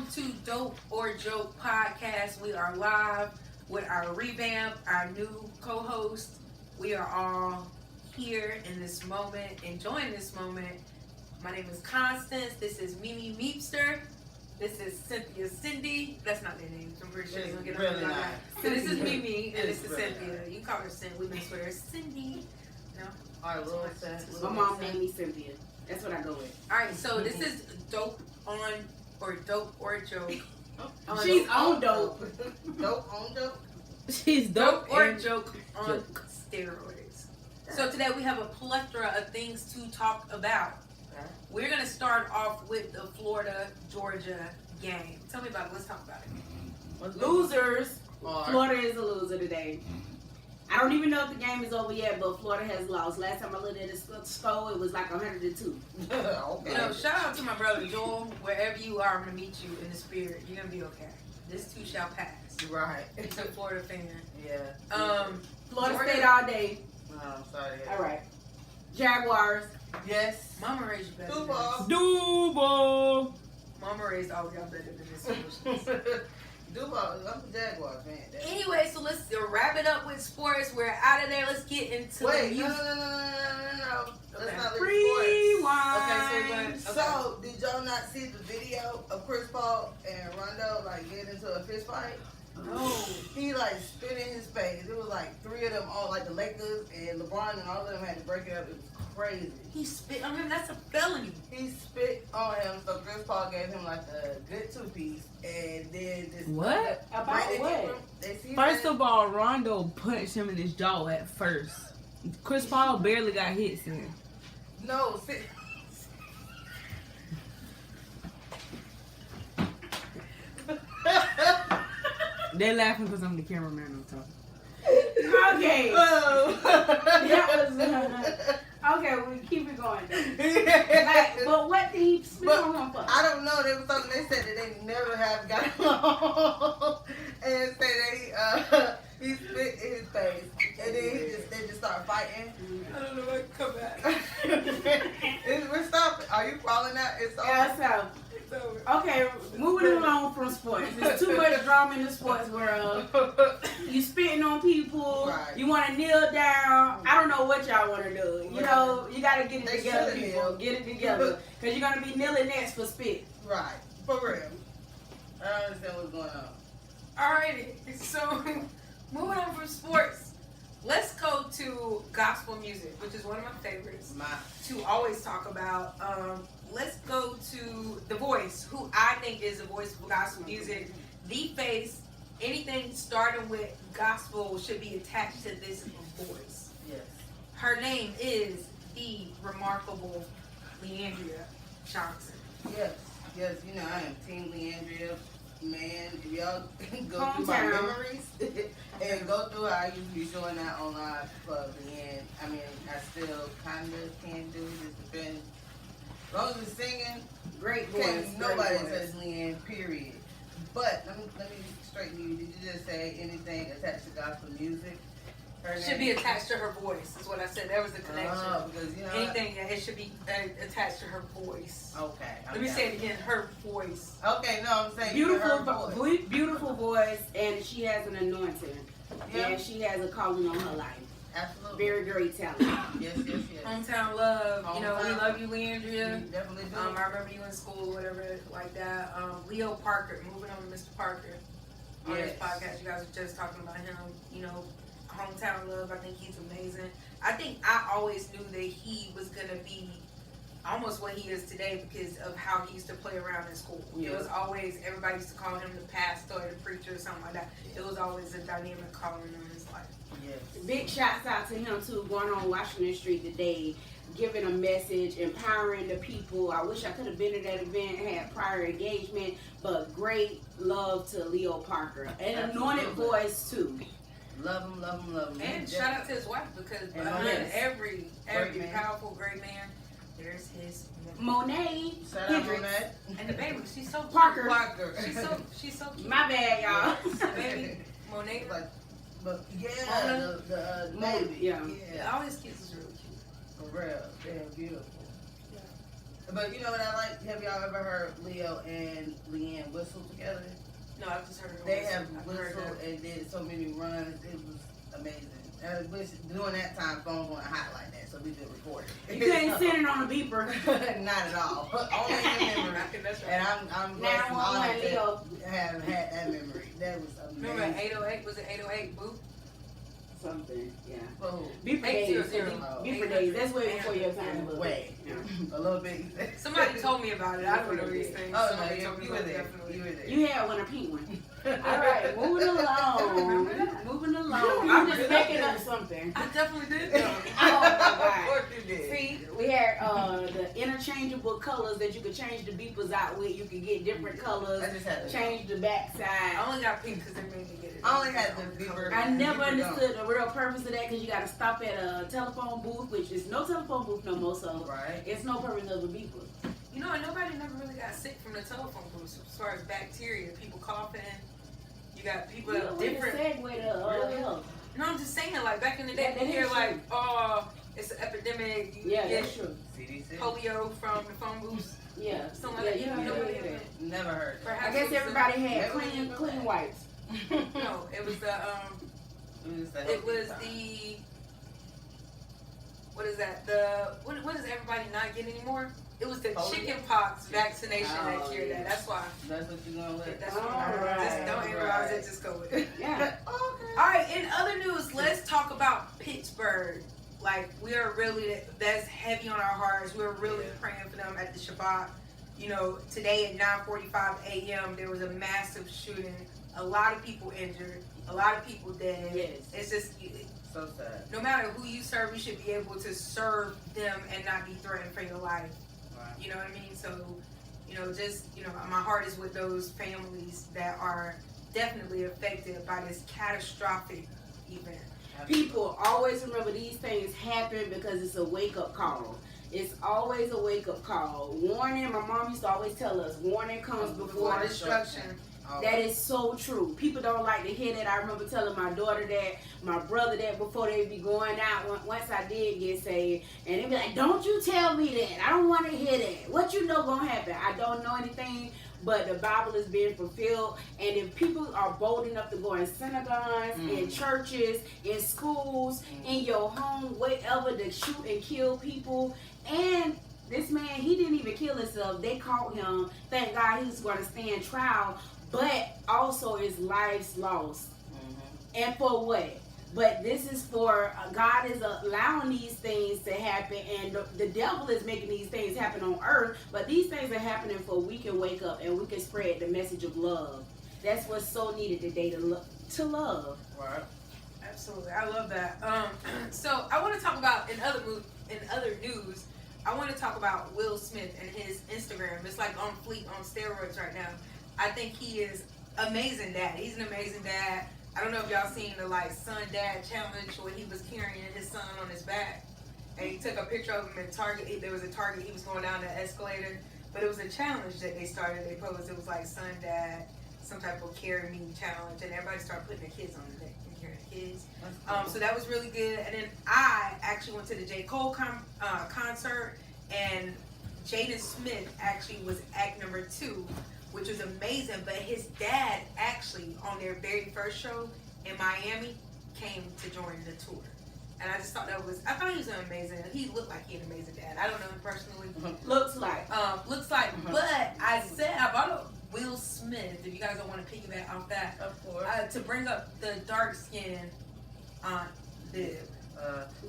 welcome to Dope or Joke podcast. We are live with our revamp, our new co-host. We are all here in this moment, enjoying this moment. My name is Constance. This is Mimi Meepster. This is Cynthia Cindy. That's not their names. I'm pretty sure they're gonna get really on not. that. So this is Mimi and this is really Cynthia. You can call her Cindy. We mess with her Cindy. No. All right, little My mom named me Cynthia. That's what I go with. All right. So this is Dope on or Dope or Joke. She's on dope. Dope on dope. She's Dope dope or and joke on steroids. So today we have a plethora of things to talk about. Okay. We're gonna start off with the Florida Georgia game. Tell me about it. Let's talk about it. Losers. Or- Florida is a loser today. I don't even know if the game is over yet, but Florida has lost. Last time I looked at the score, it was like 102. Okay. You know, shout out to my brother Joel. Wherever you are, I'm gonna meet you in the spirit. You're gonna be okay. This too shall pass. Right. He's a Florida fan. Yeah. Florida Georgia- State all day. Oh, I'm sorry. All right. Jaguars. Yes. Mama raised you better than Duval. this. Duval. Mama raised all y'all better than this foolishness. Duval. I'm a Jaguar fan. Anyway, so let's wrap it up with sports. We're out of there. Let's get into Wait, the no. music. Let's Okay. not leave Rewind. Okay, so you're going- sports. So, did y'all not see the video of Chris Paul and Rondo like getting into a fist fight? No. He like spit in his face. It was like three of them, all like the Lakers and LeBron and all of them had to break it up. It was crazy. He spit on him. That's a felony. He spit on him, so Chris Paul gave him like a good two-piece, and then this What? About right, they what? give him- they see First that- of all, Rondo punched him in his jaw at first. Chris Paul barely got hit then. no, see, They're laughing because I'm the cameraman on top. Okay. That was, okay, we keep it going. Like, but what did he spit But on him for? I don't know. They was talking. They said that they never have got along, and say he spit in his face, and then they just start fighting. I don't know if I can come back. We're stopping. Are you falling out? It's over. Yeah, so. It's over. Okay, moving along from sports. There's too much drama in the sports world. You spitting on people. Right. You want to kneel down. I don't know what y'all want to do. You know, you got to get it They together, should people. kneel. Get it together. Because you're going to be kneeling next for spit. Right, for real. I don't understand what's going on. Alrighty. So, moving on from sports, let's go to gospel music, which is one of my favorites to always talk about. Let's go to The Voice, who I think is the voice of gospel music. The face, anything starting with gospel should be attached to this voice. Yes. Her name is the remarkable Leandria Johnson. Yes. Yes. You know I am Team Leandria. Man, if y'all go through my Hometown. memories and go through how I used to be showing that on live for Leanne, I mean, I still kind of can do it. Just depends. As long as it's singing, Great voice. can't nobody says Leanne, period. But let me straighten you. Did you just say anything attached to gospel music? Her Should be attached to her voice, is what I said. There was a connection. Oh, because you know. Anything that it should be attached to her voice. Okay. Let me say it again. Her voice. Okay, no, I'm saying Beautiful, her voice. beautiful voice, and she has an anointing. Yeah. And she has a calling on her life. Absolutely. Very great talent. Yes, yes, yes. Hometown love. You know, we Hometown. love you, Leandria. You definitely do. I remember you in school, whatever, like that. Leo Parker. Moving on to Mr. Parker. On this Yes. podcast, you guys were just talking about him. You know, hometown love. I think he's amazing. I think I always knew that he was gonna be almost what he is today because of how he used to play around in school. Yeah. It was always, everybody used to call him the pastor or the preacher or something like that. It was always a dynamic calling in his life. Yes. Big shouts out to him too, going on Washington Street today, giving a message, empowering the people. I wish I could have been at that event, had prior engagement, but great love to Leo Parker. An anointed Absolutely. voice too. Love him, love him, love him. And shout out to his wife because And behind yes. every Great man. powerful, great man, there's his woman. Monet Shout out Hendricks. on that. And the baby, she's so cute. Parker. Parker. She's so cute. My bad, y'all. The baby, Monet. Like, but yeah, Mona? the Mo- baby. yeah. Yeah, all his kids is really cute. For real. They're beautiful. But you know what I like? Have y'all ever heard Leo and Leanne whistle together? No, I've just heard it. They have I've heard whistled and did so many runs. It was amazing. And I wish during that time phones weren't hot like that, so we could record it. You couldn't send it on a beeper. Not at all. Only in memory. That's right. And I'm blessed and honored Leo. to have had that memory. That was amazing. Remember 808? Was it 808 Boo? Something, yeah. Oh, Beeper 800. days. Beeper days. That's way before your time. Look. way. Yeah. A little bit. Somebody told me about it. I don't know these things. Oh, no, Somebody told me you were about it, there. definitely. You were there. You had one, a pink one. All right, moving along. Remember that? Moving along. I'm just making up something. I definitely did though. Oh my Of God. course you did. See, we had the interchangeable colors that you could change the beepers out with. You could get different colors. I just had to. Change the back I side. only got pink because they made me get it. I only had the beaver. I never Beeper understood the real purpose of that because you got to stop at a telephone booth, which is no telephone booth no more. So Right. it's no purpose of a beeper. You know, and nobody never really got sick from the telephone booths as far as bacteria, people coughing. You got people that are different. Segue to Really? health. No, I'm just saying, like back in the day, That you is hear true. like, oh, it's an epidemic. You Yeah, get that's true. CDC. polio from the phone booths. Yeah, Something yeah, like you that. don't You know know what any of I that. Never heard. I Perhaps guess it was everybody had Maybe we clean didn't know wipes. No, it was the it was the what is that? The what does everybody not get anymore? It was the Polio? chicken pox vaccination Oh, that year. yeah. That's why. That's what you going with. That's what Alright. just don't analyze it. Just go with it. Yeah. All right. In other news, let's talk about Pittsburgh. Like we are really that's heavy on our hearts. We're really praying for them at the Shabbat. You know, today at 9:45 a.m. there was a massive shooting. A lot of people injured. A lot of people dead. Yes. It's just So sad. no matter who you serve, you should be able to serve them and not be threatened for your life. Right. You know what I mean? So, you know, just, you know, my heart is with those families that are definitely affected by this catastrophic event. People always remember these things happen because it's a wake-up call. It's always a wake-up call. Warning, my mom used to always tell us, warning comes before destruction. That is so true. People don't like to hear that. I remember telling my daughter that, my brother that before they be going out once I did get saved. And they be like, don't you tell me that. I don't want to hear that. What you know gonna happen? I don't know anything, but the Bible is being fulfilled. And if people are bold enough to go in synagogues, in churches, in schools, in your home, wherever to shoot and kill people. And this man, he didn't even kill himself. They caught him. Thank God he was going to stand trial. But also his life's lost. And for what? But this is for, God is allowing these things to happen, and the devil is making these things happen on earth, but these things are happening for we can wake up and we can spread the message of love. That's what's so needed today, to love. Right. Absolutely. I love that. So I want to talk about, in other news, I want to talk about Will Smith and his Instagram. It's like on fleek, on steroids right now. I think he is amazing dad. He's an amazing dad. I don't know if y'all seen the like son dad challenge where he was carrying his son on his back, and he took a picture of him at Target. There was a Target. He was going down the escalator, but it was a challenge that they started. They posed it was like son dad, some type of carry me challenge, and everybody started putting their kids on the neck and carrying the kids. So that was really good. And then I actually went to the J. Cole concert, and Jaden Smith actually was act number 2. Which was amazing, but his dad actually on their very first show in Miami came to join the tour, and I just thought I thought he was amazing. He looked like he had an amazing dad. I don't know him personally. Looks like. But I said I brought up Will Smith. If you guys don't want to piggyback off that, Of course. to bring up the dark skin Aunt Viv.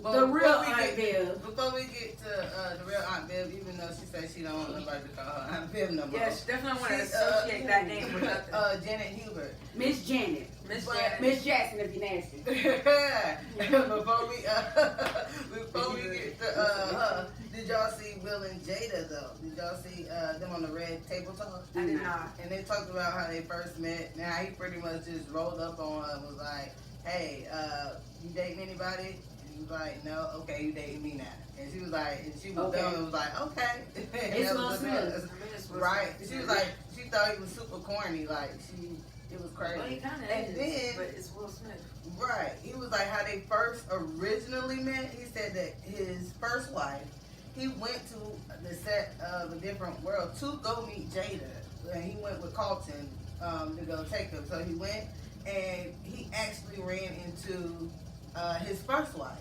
The real Aunt Viv. Before we get to the real Aunt Viv, even though she says she don't want nobody to call her Aunt Viv no more. Yeah, she definitely want to associate that name with nothing. Janet Hubert. Miss Janet. Miss but- Janet. Miss Jackson if you're nasty. Before we get to her, did y'all see Will and Jada though? Did y'all see them on the red table talk? I did not. And they talked about how they first met. Now he pretty much just rolled up on her and was like, "Hey, you dating anybody?" And he was like, "No." "Okay, you dating me now." And she was like, and she was Okay. dumb and was like, "Okay." And It's that Will was Smith. I mean, it's Will right. Smith. She was like, she thought he was super corny. Like it was crazy. Well, he kind of And is, then- but it's Will Smith. Right. He was like how they first originally met. He said that his first wife he went to the set of A Different World to go meet Jada. And he went with Carlton to go take him. So he went and he actually ran into his first wife.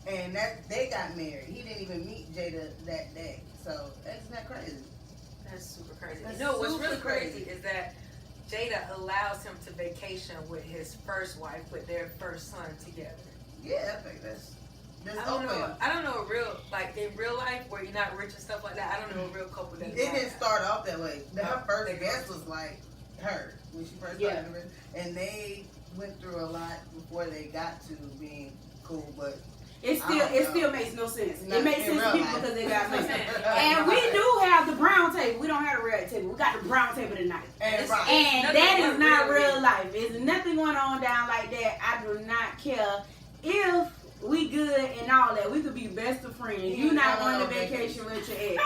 And they got married. He didn't even meet Jada that day. So that's not crazy. That's super crazy. That's You know what's super really crazy crazy. is that Jada allows him to vacation with his first wife with their first son together. Yeah, I think that's I don't open. know. I don't know a real like in real life where you're not rich and stuff like that. I don't know a real couple that. It didn't start off that way. Her first they guest go- was like her when she first Yeah. started, doing it. And they went through a lot before they got to being cool. But It still makes no sense. Not It makes in sense to real people life. because they got money. And And we do have the brown table. We don't have the red table. We got the brown table tonight. and right. And Nothing that but is not real real life. There's nothing going on down like that. I do not care if we good and all that. We could be best of friends. You not going to vacation with your ex.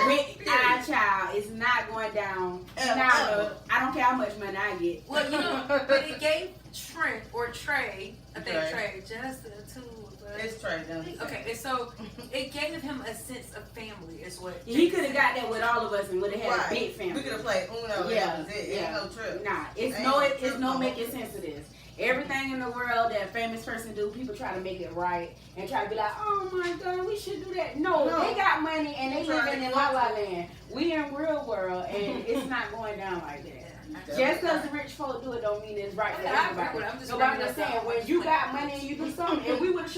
With our child is not going down. I don't care how much money I get. Well, you know, but it gave Trent or Trey, I think Trey. Trey, just two. It's Trey. Okay, and so it gave him a sense of family, is what He could have got that with all of us and would have had a big family. We could have played Uno. Yeah, And that was it. yeah. Ain't no trip. Nah, it's Ain't no no trip no making more. sense of this. Everything in the world that a famous person do, people try to make it right and try to be like, oh my God, we should do that. No, No. they got money and they Trying living to in go La La to- Land. We in real world and it's not going down like that. Just because rich folk do it don't mean it's right for Okay, I agree everybody. with it. I'm just No, but I'm bringing just it up. saying, when you got money and you do something, if we would have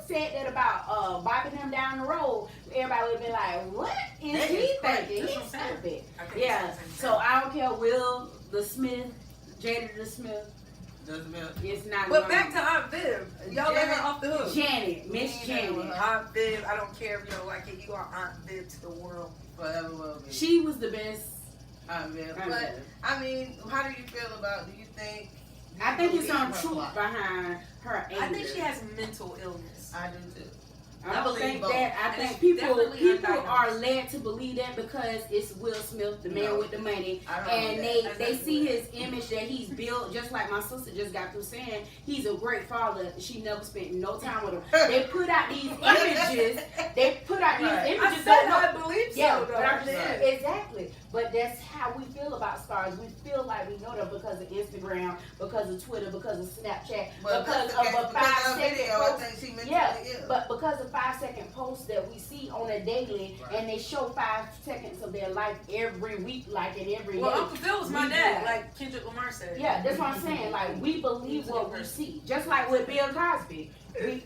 said that about bopping him down the road, everybody would have been like, what is That he is crazy. thinking? That's He's what I'm saying. stupid. I think Yeah, it's the same so thing. I don't care, Will the Smith, Jada the Smith, Doesn't matter. it's not But going back to Aunt Viv. Y'all let her off the hook. Janet, Miss Yeah. Janet. Aunt Viv, I don't care if you don't like it. You are Aunt Viv to the world. Forever will be. She was the best. I'm Viv. Aunt But Viv. I mean, how do you feel about? Do you think? I think it's believe some her truth plot? behind her anger. I think she has mental illness. I do too. I I believe think both. that. I And think it's people definitely are undiagnosed. led to believe that because it's Will Smith, the man No. with the money, I don't and know they that. they see his image that he's built. Just like my sister just got through saying, he's a great father. She never spent no time with him. They put out these images. They put out Right. these I images. said that I believe so. Yeah, though. but I'm just Right. saying, exactly. But that's how we feel about stars. We feel like we know them because of Instagram, because of Twitter, because of Snapchat, But because that's of okay, a because of 5-second video, I post. think she mentally Yeah, ill. but because of 5-second posts that we see on a daily, Right. and they show 5 seconds of their life every week, like in every Well, day. Uncle Phil was my We do dad, that. like Kendrick Lamar said. Yeah, that's what I'm saying. Like we believe what we see, just like with Bill Cosby.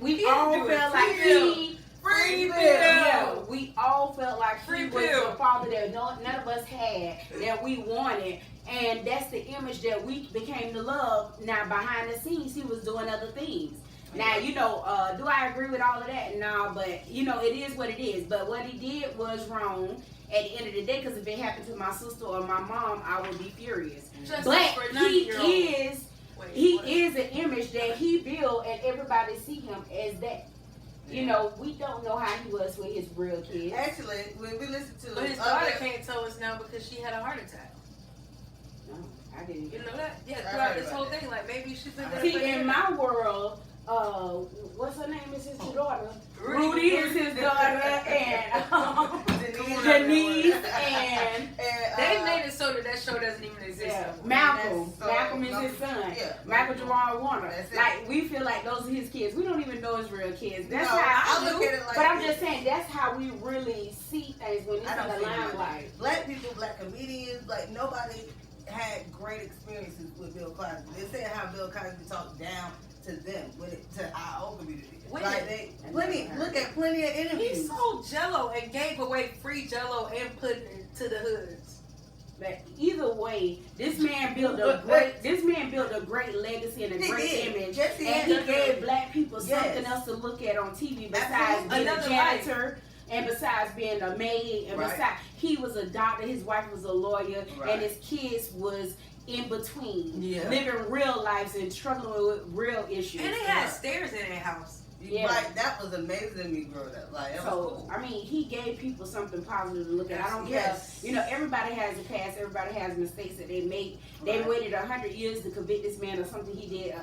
We He all do it. felt like Free Bill. he. Free Bill. Yeah, we all felt like he Free was Bill. the father that none of us had, that we wanted, and that's the image that we became to love. Now behind the scenes, he was doing other things. Now, you know, do I agree with all of that? No, but you know, it is what it is. But what he did was wrong at the end of the day, because if it happened to my sister or my mom, I would be furious. Just But for a he 90-year-old. is Wait, he what? is an image that he built, and everybody see him as that. You know, we don't know how he was with his real kids. Actually, when we listen to But his daughter can't tell us now because she had a heart attack. No, I didn't. You know that? Yeah, I throughout heard this about whole that. thing, like maybe she's been there. See, for in years. my world, what's her name is his daughter. Rudy. Rudy is his daughter, and Denise, and They made it so that show doesn't even exist. yeah, no more. Malcolm. That's so- Malcolm is his son. Yeah. Michael Jamal Warner. That's it. Like we feel like those are his kids. We don't even know his real kids. That's No, how I look at it like But I'm this. just saying that's how we really see things when it's I in don't the see it like limelight. that. Black people, black comedians, like nobody had great experiences with Bill Cosby. They said how Bill Cosby talked down to them, to our own community. Wait. Like they look at plenty of interviews. He sold Jello and gave away free Jello and pudding to the hoods. But either way, this man built a great legacy and a He great did. image. Yes, he And did. he gave black people Yes. something else to look at on TV besides Absolutely. being Another a janitor and besides being a maid and Right. besides he was a doctor, his wife was a lawyer, Right. and his kids was in between, Yeah. living real lives and struggling with real issues. And they had stairs in their house. Yeah. Like, that was amazing to me growing up. Like, that was So, cool. I mean, he gave people something positive to look at. I don't Yes. care. You know, everybody has a past. Everybody has mistakes that they make. They Right. waited 100 years to convict this man of something he did,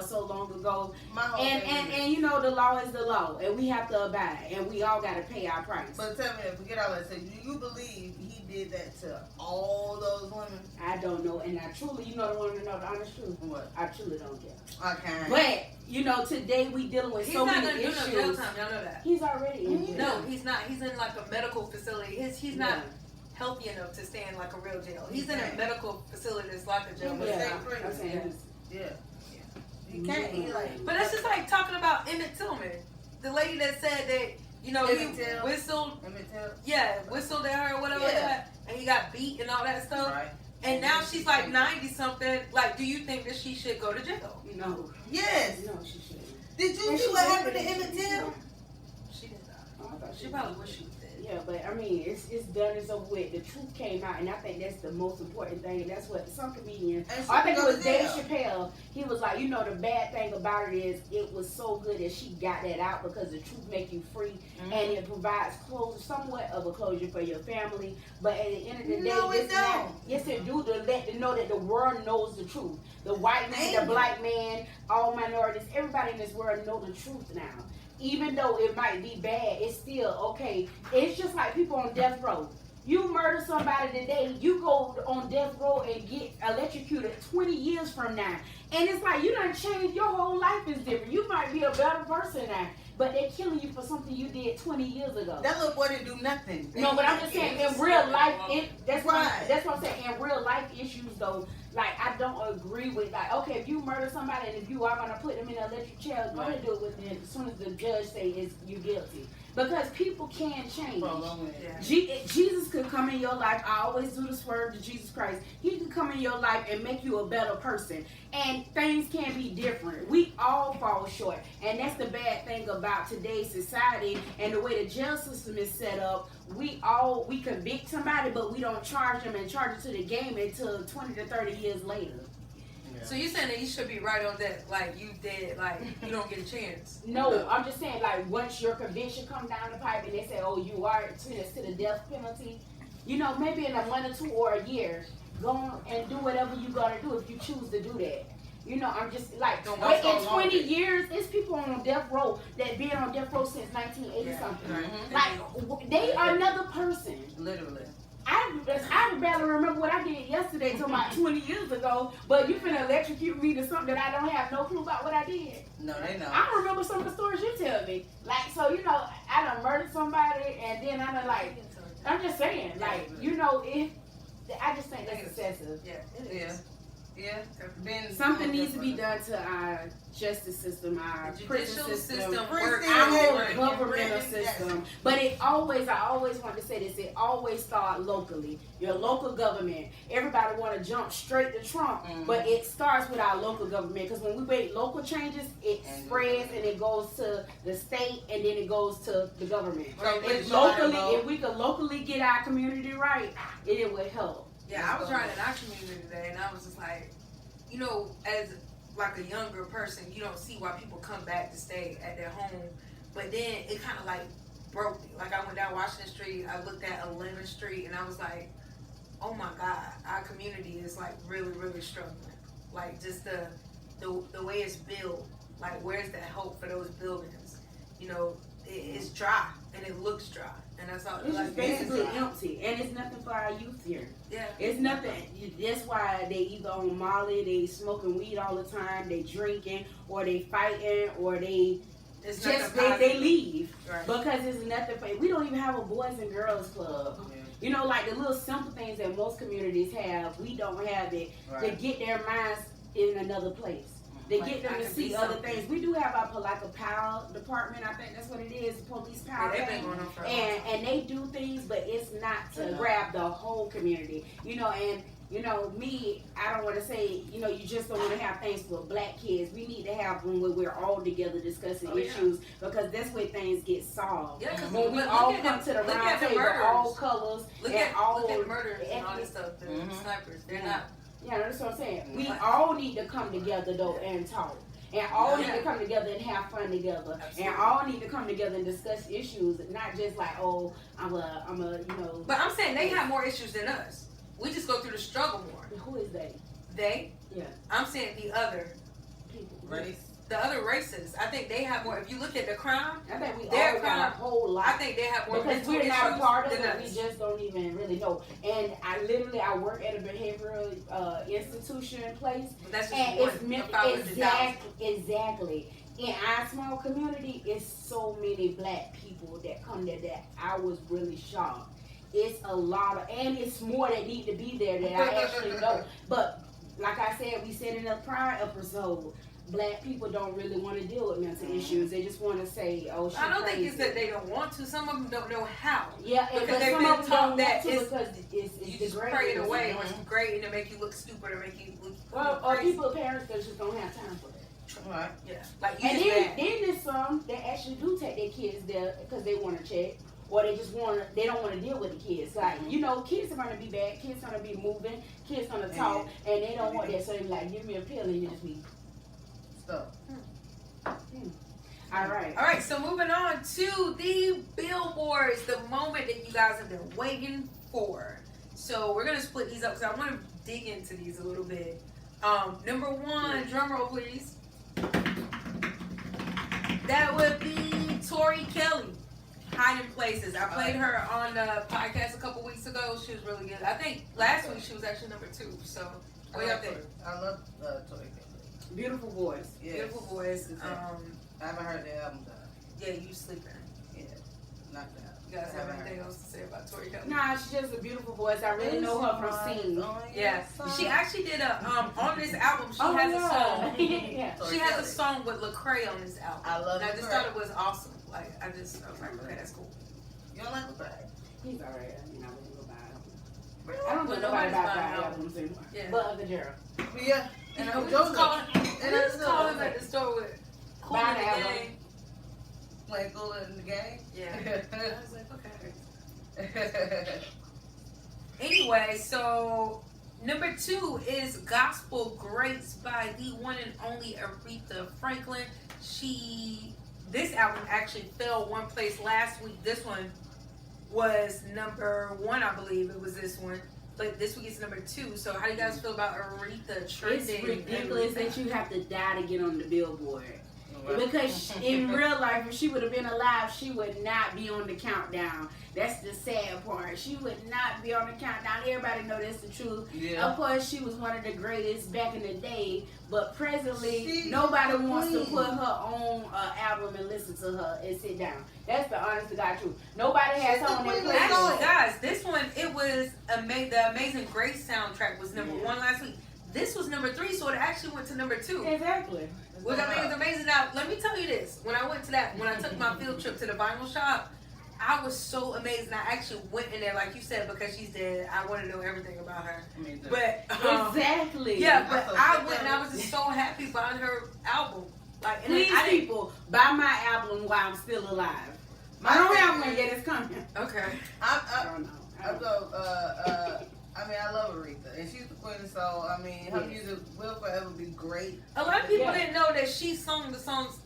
so long ago. My whole thing is- And you know, the law is the law, and we have to abide, and we all got to pay our price. But tell me, forget all that. So, do you believe he did that to all those women? I don't know, and I truly, you know, the one to know the honest truth. What? I truly don't care. Okay. But you know, today we dealing with He's so not many gonna do issues. no jail time. Y'all know that. He's already in jail. No, he's not. He's in like a medical facility. He's not Yeah. healthy enough to stay in like a real jail. He's in a Okay. medical facility that's like a jail. Yeah. Yeah, Stay I'm saying Yeah. You can't. He like. But that's just like talking about Emmett Tillman, the lady that said that he Emmett Till. whistled, Emmett Till. whistled at her or whatever, Yeah. like that, and he got beat and all that stuff. Right. And now she's like 90 something. Like, do you think that she should go to jail? No, Yes. no, she shouldn't. Did you And see she what did happened to it. Emmett Till? She did not. Oh, I thought She probably wish she was dead. Yeah, but I mean, it's done. It's over with. The truth came out, and I think that's the most important thing. And that's what some comedians. And she I think it can go was to Dave jail. Chappelle. He was like, you know, the bad thing about it is it was so good that she got that out because the truth make you free, Mm-hmm. and it provides closure, somewhat of a closure for your family. But at the end of the day, No, it this not- don't. yes, it do to let them know that the world knows the truth. The white man, Thank the you. black man, all minorities, everybody in this world know the truth now. Even though it might be bad, it's still okay. It's just like people on death row. You murder somebody today, you go on death row and get electrocuted 20 years from now. And it's like you done changed, your whole life is different. You might be a better person now, but they're killing you for something you did 20 years ago. That little boy didn't do nothing. No, but I'm just saying in real life, that's Right. what I'm saying. In real life issues though, like I don't agree with like, okay, if you murder somebody and if you are gonna put them in an electric chair, go ahead and do it with them as soon as the judge say is you guilty. Because people can change. For a long way. Yeah. Jesus could come in your life. I always do the swerve to Jesus Christ. He can come in your life and make you a better person. And things can be different. We all fall short. And that's the bad thing about today's society and the way the jail system is set up. We convict somebody, but we don't charge them and charge it to the game until 20 to 30 years later. So you're saying that you should be right on that, like you dead, like you don't get a chance. No, I'm just saying, like, once your conviction come down the pipe and they say, oh, you are sentenced to the death penalty, you know, maybe in a month or two or a year, go on and do whatever you gotta do if you choose to do that. You know, I'm just like, Don't in wait so 20 long. years, it's people on death row that been on death row since 1980 Yeah. something. Mhm. Like, they are another person. Literally. I barely remember what I did yesterday till about 20 years ago, but you finna electrocute me to something that I don't have no clue about what I did. No, they know. I remember some of the stories you tell me. Like, so, you know, I done murdered somebody and then I done like, I'm just saying, like, you know, I just think that's excessive. Yeah, it Yeah. is. Yeah. Been Something needs to be done to our justice system, our The prison judicial system, system Prison works. our whole Right. governmental Right. system. But I always want to say this, it always starts locally. Your local government. Everybody want to jump straight to Trump, Mhm. but it starts with our local government. Because when we make local changes, it And spreads and it goes to the state and then it goes to the government. So If somebody locally, if we could locally get our community right, it would help. Yeah, I was riding in our community today, and I was just like, you know, as like a younger person, you don't see why people come back to stay at their home. But then it kind of like broke me. Like I went down Washington Street, I looked at 11th Street, and I was like, oh my God, our community is like really, really struggling. Like just the way it's built. Like where's the hope for those buildings? You know, it's dry and it looks dry, and that's all. It's like, just basically it's dry. empty, and it's nothing for our youth here. Yeah. It's nothing. That's why they either on Molly, they smoking weed all the time, they drinking, or they fighting, or they It's just nothing they positive. leave Right. because it's nothing for. We don't even have a boys and girls club. You know, like the little simple things that most communities have, we don't have it to Right. get their minds in another place. They Like, get them I to can see be other something. things. We do have our like a PAL department. I think that's what it is, police Yeah, power. they've thing. been going on for a long time. And they do things, but it's not to Enough. grab the whole community. You know, and you know me, I don't want to say, you know, you just don't want to have things for black kids. We need to have one where we're all together discussing Oh, yeah. issues because that's where things get solved. Yeah, 'cause When we look all at come the- to the look round at the table, murders. all colors, Look and at all look at murders and all ethnic- this stuff. The Mhm. snipers, they're Yeah. not. Yeah, that's what I'm saying. We Right. all need to come together though and talk. And all need to come together and have fun together. Absolutely. And all need to come together and discuss issues, not just like, oh, I'm a, you know. But I'm saying they have more issues than us. We just go through the struggle more. Who is they? They? Yeah. I'm saying the other People. Race. the other races. I think they have more. If you look at the crime, I think we Their all got crime, a whole lot. I think they have more Because mental we're not a issues part of than it, we us. just don't even really know. And I work at a behavioral institution place, But that's just and one. it's meant of 500,000. exactly. In our small community, it's so many black people that come there that I was really shocked. It's a lot of, and it's more that need to be there that I actually know. But like I said, we said in the prior episode, black people don't really want to deal with mental issues. They just want to say, "Oh, she's I don't crazy." think it's that they don't want to. Some of them don't know how. Yeah, Because but they've some been of them taught don't that want to it's- because it's You just degrading. pray it away, and it's great, and it make you look stupid or make you look Or crazy. people, parents that just don't have time for that. Right. Yeah, like you And just then, bad. then there's some that actually do take their kids there because they want to check, or they just want to. They don't want to deal with the kids. Like kids are gonna be bad. Kids gonna be moving. Kids gonna talk, and they don't want that. So they be like, give me a pill, and you just be. Stuff. All right. All right, so moving on to the billboards, the moment that you guys have been waiting for. So we're gonna split these up because I want to dig into these a little bit. Number one, drum roll, please. That would be Tori Kelly, Hiding Places. I played her on the podcast a couple weeks ago. She was really good. I think last week she was actually number 2. So what y'all think? I love Tori Kelly. Beautiful voice. Yes. Beautiful voice. I haven't heard the album done. Yeah, you sleeping. Yeah, knocked out. You guys have anything else to say about Tori Kelly? Nah, she's just a beautiful voice. I really know her from singing. Yeah, she actually did a on this album. She Oh, has yeah. a song. Yeah. Tori She has a Kelly. song with Lecrae on this album. I love and I just Lecrae. thought it was awesome. Like I was like, okay, that's cool. You don't like the bag? He's alright. I mean, I wouldn't go buy it. Really? I don't But think nobody nobody's buy buying albums anymore. Yeah. But of the Gerald. Yeah. And I'm we just Joseph. call we And just that's call it. him at the store with cool Buy in the the album. game. Playing Cooler in the game? Yeah. I was like, okay. Anyway, so number 2 is Gospel Grace by the one and only Aretha Franklin. This album actually fell one place last week. This one was number 1, I believe. It was this one. But this week it's number 2. So how do you guys feel about Aretha trending? It's ridiculous that you have to die to get on the billboard. Right. Because in real life, if she would have been alive, she would not be on the countdown. That's the sad part. She would not be on the countdown. Everybody know that's the truth. Yeah. Of course, she was one of the greatest back in the day, but presently, She nobody is the wants to queen. put her on album and listen to her and sit down. That's the honest to God truth. Nobody has She's her the on their queen of playlist. soul. Actually, guys, this one, it was the Amazing Grace soundtrack was number 1 last week. This was number 3, so it actually went to number 2. Exactly. Which I think is amazing. Now, let me tell you this. When I went to when I took my field trip to the vinyl shop, I was so amazed. And I actually went in there, like you said, because she's dead. I want to know everything about her. Me too. But, Exactly. yeah, but so I sick went and of I was just so happy buying her album. Like, and Please, I didn't. people, buy my album while I'm still alive. I don't have one yet. It's coming. Okay. I I don't know. go, I mean, I love Aretha, and she's the queen of soul. I mean, her Yes. music will forever be great. A lot of people Yeah. didn't know that she sung the songs,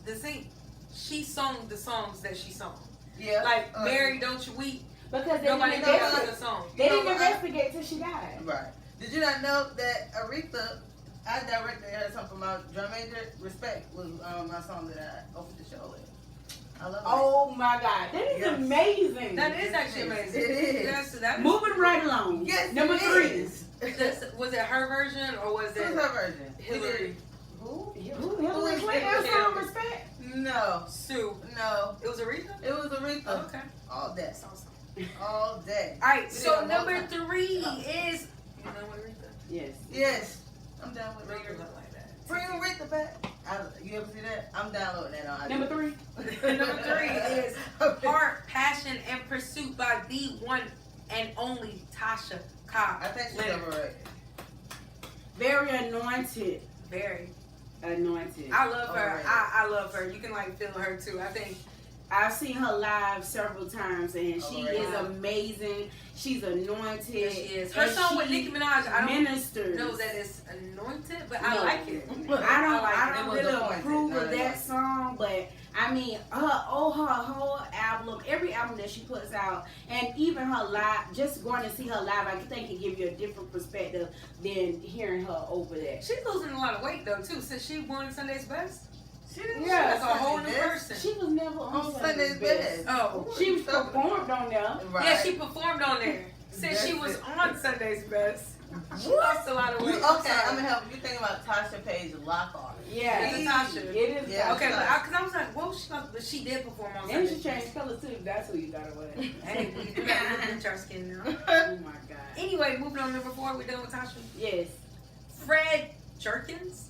she sung the songs that she sung. Yeah. Like, Mary, Don't You Weep. Because they Nobody didn't knows that. investigate. the song. They You know didn't what? investigate till she died. Right. Did you not know that Aretha, I directed her something from my drum major, Respect, was my song that I opened the show with. I love it. Oh my God, that is Yes. amazing. That is actually amazing. It is. That is Moving right along. Yes, Number it 3. is. Was it her version or was Who's it her version? Hillary? Who? Hillary is Clinton Hillary? song Respect. No. Sue? No. It was Aretha? It was Aretha. Oh, okay. All day. That's awesome. All day. Alright, We so did a number multi- 3 is. You know what Aretha? Yes. Yes. I'm down with Bring her Aretha. up like that. Bring Aretha back. You ever see that? I'm downloading that on Number 3. Number 3 is Heart, Passion, and Pursuit by the one and only Tasha Cobb. I think she's Leonard. overrated. Very anointed. Very. Anointed. I love her. Overrated. I love her. You can like feel her too. I think I've seen her live several times, and she right. is amazing. She's anointed. Yes, she is. Her and song with she Nicki Minaj, I don't ministers. know that it's anointed, but I No. like it. I It don't was really appointed, approve not of that anointed. song, but I mean, her whole album, every album that she puts out, and even her live, just going to see her live, I think it give you a different perspective than hearing her over that. She's losing a lot of weight though too since she won Sunday's Best. She didn't Yeah, That's a whole new Sunday's person. She was never on On Sunday's Sunday's Best. Best. Oh, She was performed on there. Right. yeah, she performed on there since she That's was it. on Sunday's Best. She What? lost a lot of weight. Okay, I'm gonna help you. Think about Tasha Page Lockhart. Yeah, It's Natasha. it is. Yeah. Okay, because I was like, well, but she did perform on And Sunday's she Best. changed colors too. That's who you thought it was. Hey, we got to look at our skin now. Oh my god. Anyway, moving on to number 4, we're done with Tasha. Yes. Fred Jerkins.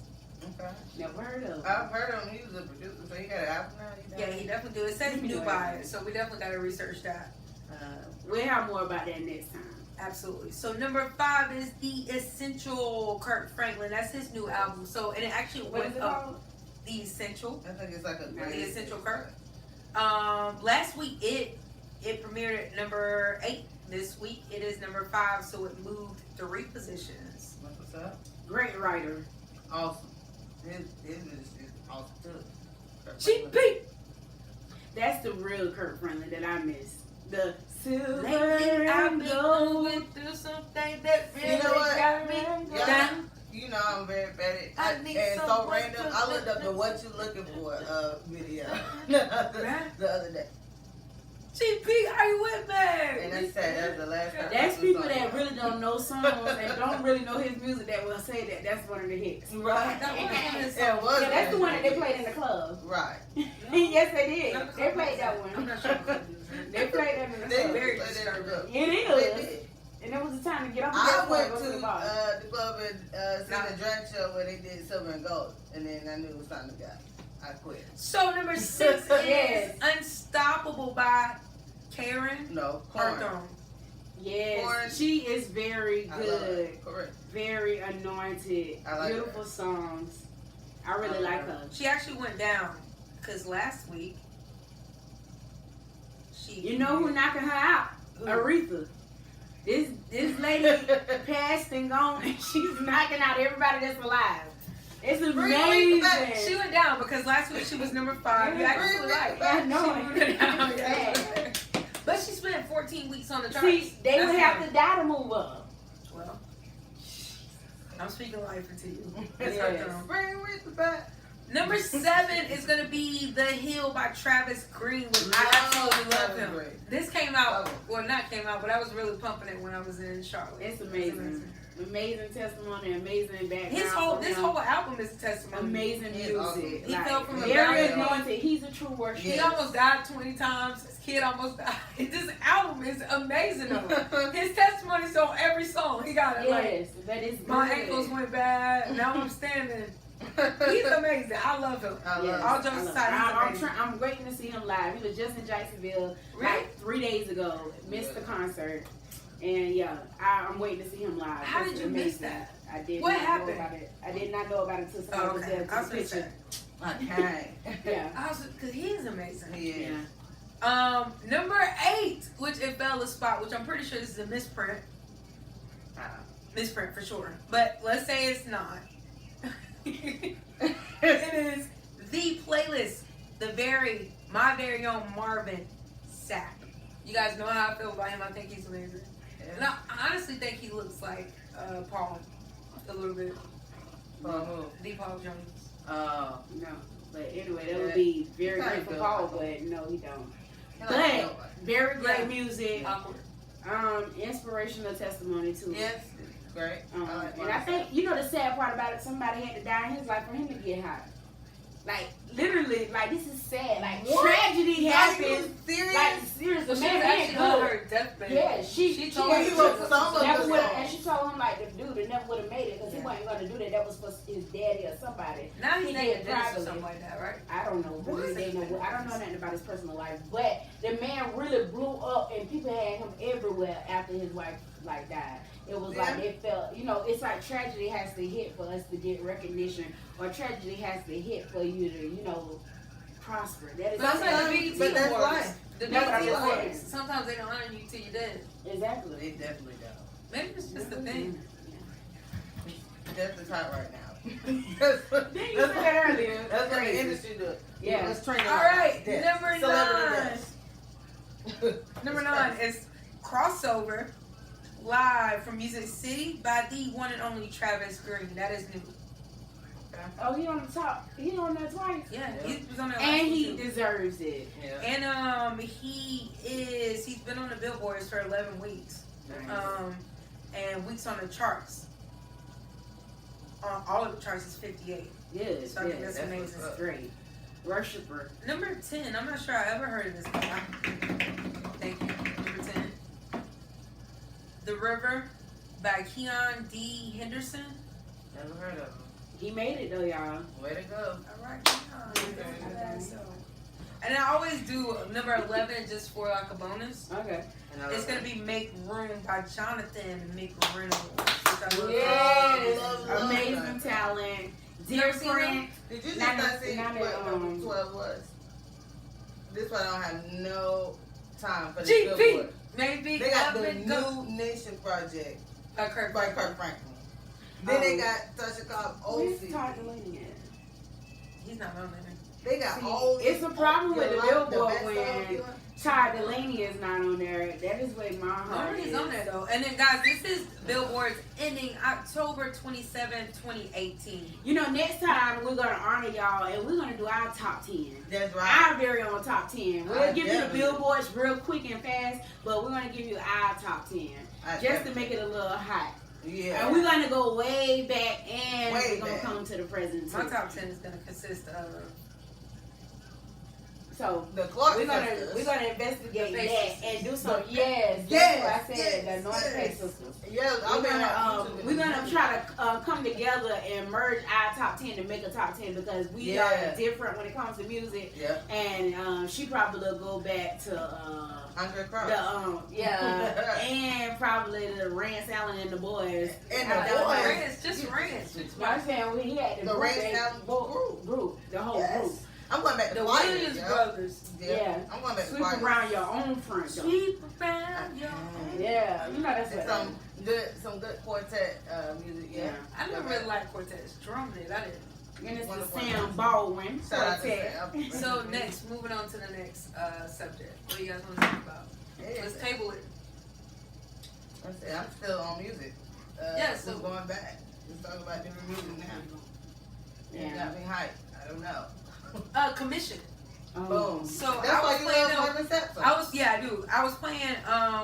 Okay. Never heard of. I've heard him. He was a producer, so he got an album now. Yeah, he definitely do. It says new by it, so we definitely got to research that. We'll have more about that next time. Absolutely. So number 5 is The Essential, Kirk Franklin. That's his new album. So, and it actually What is went it up. called? The Essential. I think it's like a The Essential Kirk. Last week it premiered at number 8. This week it is number 5, so it moved 3 positions. What's up? Great writer. Awesome. His is awesome too. GP. That's the real Kurt Franklin that I miss. The silver Lately I've and been gold. going through something that really You know what? got me Yeah. down. You know I'm very bad I at need and so someone random. to- I looked up the "What You Looking For" video the other day, GP, are you with me? and I said that's the last time. That's I people saw that it. really don't know songs and don't really know his music that will say that that's one of the hits. Right. That was one of his Yeah, it was. Yeah, that's the one that they played in the club. Right. Yes, they did. They played that I'm one. not sure. They played that in the They club. very played that in the club. It They is. did. And it was the time to get off the I dance floor went and go to to the bar. the club and seen the drag show where they did Silver and Gold, and then I knew it was time to go. I quit. So number 6 Yes. is Unstoppable by Karen No, corn. Hawthorne. Yes, Corn. she is very I love good. it. Correct. Very anointed. I like Beautiful songs. I really I like like her. She actually went down because last week she. You know who knocking her out? Who? Aretha. This lady passed and gone, and she's knocking out everybody that's alive. It's Bring Aretha back. amazing. She went down because last week she was number 5. You Yeah. actually right. I know. She went down. Yeah. But she spent 14 weeks on the charts. See, they would That's have fine. to die to move up. Well, I'm speaking life into you. Yes. Bring Aretha back. Number 7 is going to be The Hill by Travis Greenwood. I absolutely love him. Great. This came out, well, not came out, but I was really pumping it when I was in Charlotte. It's amazing. Amazing testimony, amazing background. This from whole him. album is a testimony. Amazing He is music. awesome. He Like, fell from a very mountain. anointed. He's a true worshiper. He almost died 20 times. His kid almost died. This album is amazing though. His testimony's on every song. He got it. Like, Yes, that is good. my ankles went bad. Now I'm standing. He's amazing. I love him. I love Yes, All it. jokes I love aside, it. he's I'm, amazing. I'm waiting to see him live. He was just in Jacksonville like 3 days ago. Missed the concert. And yeah, I'm waiting to see him live. How It's did you miss amazing. that? I did What not happened? know about it. I did not know about it until Oh, somebody was okay. there I to was the gonna say. picture. Okay. Yeah. I was, cause he is amazing. He is. Yeah. Number 8, which it fell a spot, which I'm pretty sure this is a misprint. Misprint for sure. But let's say it's not. It is The Playlist, my very own Marvin Sapp. You guys know how I feel about him. I think he's amazing. And I honestly think he looks like Paul a little bit. D. Paul Jones. Oh. No. But anyway, that would be very Kinda great for good. Paul, but no, he don't. But Very great Yeah. music. Awkward. Inspirational testimony too. yes, great. like And I think, you know the sad part about it, somebody had to die in his life for him to get high. Like, literally, like, this is sad. Like, What? tragedy happens. Serious? Like, seriously, Well, the she man was ain't actually on good. her deathbed. Yeah, she told got me he she wrote was- some of never the would songs. and she told him like the dude that never would have made it because he wasn't going to do that. That was for his daddy or somebody. Now He he's did dating Dennis or privately. something like that, right? I don't know. Who What? they know. I don't know nothing about his personal life. But the man really blew up, and people had him everywhere after his wife like died. It was like they felt, you know, it's like tragedy has to hit for us to get recognition, or tragedy has to hit for you to, you know, prosper. That is Sometimes the BET But that's Awards. life. The That's what I'm BET Awards. saying. Sometimes they don't honor you till you're dead. exactly. They definitely don't. Maybe it's just the thing. Death is hot right now. that's what, Didn't you say that earlier? That's what the Crazy. industry does. Yeah. Let's train it All out. right, Death. number Celebrity 9. death. Number 9 is Crossover live from Music City by the one and only Travis Green. That is new. Oh, he on the top. He on that twice. Yeah, Yeah. he was on that. And last he one, too. deserves it. Yeah. And he's been on the billboards for 11 weeks. And weeks on the charts. On all of the charts is 58. Yes, So I think yes, that's amazing. that's great. Worshiper. Number 10, I'm not sure I ever heard of this guy. Thank you. Number 10. The River by Keon D. Henderson. Never heard of him. He made it though, y'all. Way to go. Alright, and I always do number 11 just for like a bonus. Okay. It's gonna be Make Room by Jonathan McReynolds. Which I love. Yes, love amazing that. talent. You ever seen Different. Did you just Not- not see not what at, number 12 was? This one I don't have no time for the GP. Billboard. Maybe They got Up the and Go New Nation Project by Kirk by Franklin. Kirk Franklin. Then they got Tasha Cobb Where's OC. Todd Delaney at? He's not on there. They got See, all it's a problem with the Billboard best when songs, you know? Todd Delaney is not on there. That is where my heart Nobody's is. on there though. And then guys, this is Billboard's ending October 27, 2018. You know, next time we're gonna honor y'all and we're gonna do our top 10. That's right. Our very own top 10. We'll I give you the definitely- billboards real quick and fast, but we're gonna give you our top 10 just to make it a little hot. Yeah. And we're gonna go way back and Way we're gonna back. come to the present My too. top 10 is gonna consist of So The Clark we're sisters. gonna investigate The Faith that Sisters. and do some Yes, that's what I said, yes, the North yes. Faith Sisters. Yeah, We're gonna try to come together and merge our top 10 to make a top 10 because we Yeah. are different when it comes to music. Yeah. And she probably will go back to Andre Crouch. the and probably the Rance Allen and the boys. And I the don't know. boys. Ranch, just Ranch. I'm saying he had the The group, Rance they- Allen group, the whole Yes. group. I'm going back to The Flyers, Williams yeah. brothers. Yeah. I'm going back to Sweep Flyers. around your own front door. Sweep around your Yeah, you know that's And what some good quartet music, yeah. I never really liked Cortez. Drum did. I didn't. And it's the Wonderful. Sam Baldwin Shout out to quartet. Sam. So next, moving on to the next subject. What do you guys want to talk about? Yeah. Let's table it. That's it. I'm still on music. Yeah, so- we're going back. Let's talk about different music now. It Yeah. got me hyped. I don't know. Commission. Oh. Boom. So That's I why was you playing love Simon Saxon. I do. I was playing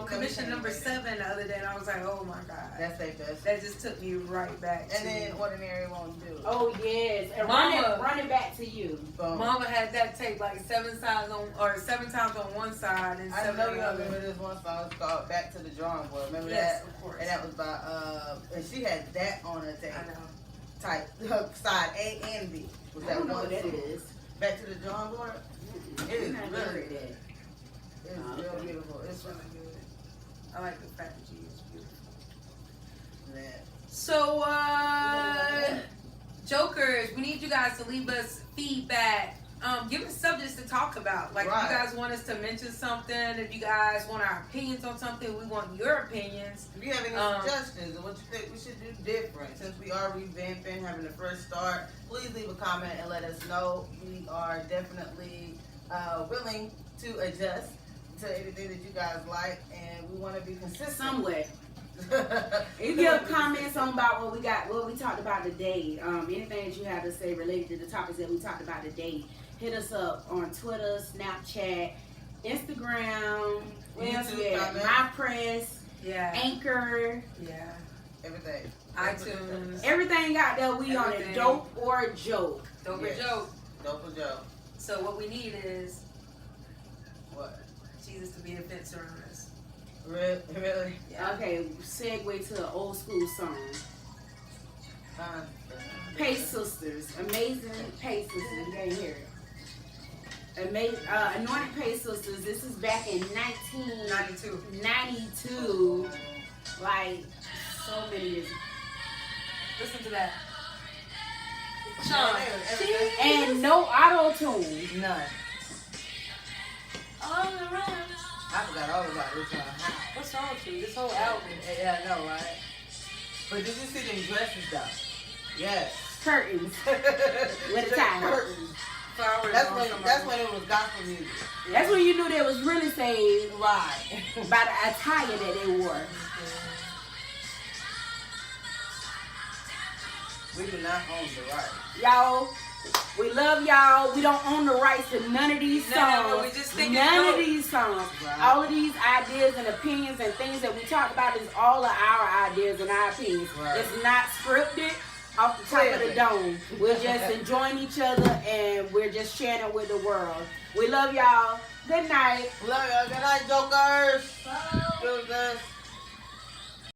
Commission number Commission. 7 the other day, and I was like, oh my god, That's their best. that just took me right back. And to then Ordinary Won't Do. Oh yes, and Mama. running back to you. Boom. Mama had that tape like 7 times on one side and I 7 know on you the other. remember this one song. It's called Back to the Drawing Board. Remember Yes, that? of course. And that was by and she had that on her tape. I know. Type side A and B. Was I that don't know one what that song. is. Back to the Drawing Board. It is I've really never heard good. that. It's Oh, real okay. beautiful. It's It's really good. I like the fact that she is beautiful. man. So, Jokers, we need you guys to leave us feedback. Give us subjects to talk about. Like, if Right. you guys want us to mention something, if you guys want our opinions on something, we want your opinions. If you have any suggestions of what you think we should do different, since we are revamping, having a fresh start, please leave a comment and let us know. We are definitely willing to adjust to anything that you guys like, and we want to be consistent. Somewhere. If you have comments on about what we talked about today, anything that you have to say related to the topics that we talked about today, hit us up on Twitter, Snapchat, Instagram, where else we at? comment. My Press, Yeah. Anchor, Yeah. Everything. iTunes. everything out there. We on it. Everything. Dope or joke. Don't be Yes. joke. Dope or Joe. So, what we need is What? Jesus to be a fence around us. Really? Yeah. Okay, segue to an old school song. Pace Sisters, amazing Pace Sisters. You can't hear it. Anointed Pace Sisters. This is back in 92. 1992. Like so many years. Listen to that. Sean. And no auto tune. None. All around. I forgot all about this song. What's wrong with you? This whole album. Yeah, I know, right? But did you see them dresses though? Yes. Curtains with a tie. Curtains. Flowers. That's when it was gospel music. That's when you knew they was really saved Right. by the attire that they wore. We do not own the right. Y'all, we love y'all. We don't own the rights to none of these None of songs. it. We just think None it's of dope. these songs. Right. All of these ideas and opinions and things that we talk about is all of our ideas and our opinions. Right. It's not scripted off the top of the Clearly. dome. We're just enjoying each other and we're just sharing it with the world. We love y'all. Good night. Love y'all. Good night, jokers.